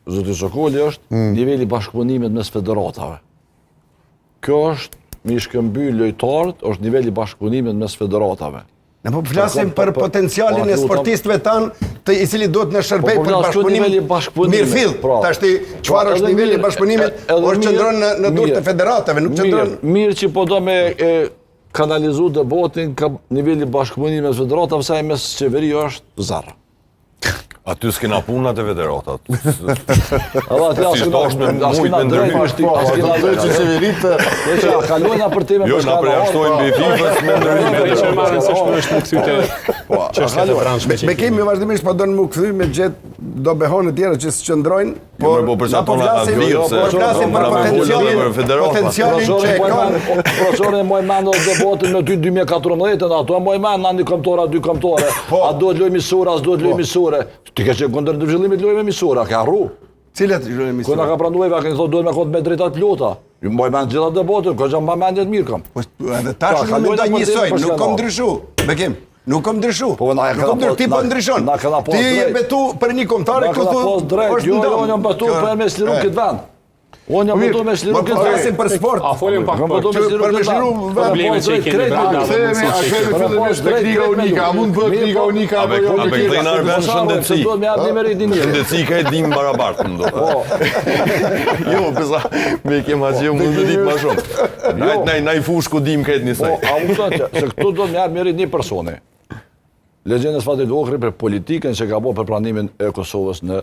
zoti Sokoli, është niveli bashkëpunimit mes federatave. Kjo është mi shkëmby lojtarët, është niveli bashkëpunimit mes federatave. Ne po flasim për potencialin e sportistëve tanë, i cili do të në shërbej për bashkëpunim. Mirë fill, tash çfarë është niveli i bashkëpunimit, është qëndron në dorë të federatave, nuk qëndron. Mirë që po do me kanalizu debatin ka niveli bashkëpunimit mes federatave, sa mes qeveri është zarë. Aty s'kena punat e federatat. Edhe aty s'kena drejt që qeveritë. Kalojna për teme Jo, na përjashtojnë mbi FIFA-s me ndërhyrje. Me kemi vazhdimisht po do në më kthy me gjetë do behone tjera që s'qëndrojnë, po për sa po flasim për potencialin që e kanë. Profesorë moj mend debatin me ty 2014, ato moj mend na një këmbëtor, dy këmbëtore. A do të lojë misura, as do të lojë misure. Ti ke qenë kundër zhvillimit lojëve misura, ka harru. Cilat lojë misura? Kur na ka pranuar keni thonë duhet me kont me drejta të plota. Ju moj mend gjitha debatin, ko jam mendje të mirë kam. Po edhe tash nuk mendoj njësoj, nuk kam ndryshu. Bekim. Nuk kam ndryshu. Ti po ndryshon. Ti je betu për një kombëtar ku thonë jo, unë jam betu për me sliru këtë vend. Unë jam betu me sliru këtë vend. Flasim për sport. A folim pak për me sliru problemet që i keni brenda. Themi, a kemi fillim është teknika unika, a mund bëhet teknika unika apo jo? A bëjnë arben shëndetësi. Shëndetësi ka e dim barabartë, më do. Jo, përsa me kema që mund të dim ma shumë. Na i fush ku dim ka e të njësaj. A më të që, se këtu do të mjerit një personi. Legjendës Fatit Ohri për politikën që ka bo për pranimin e Kosovës në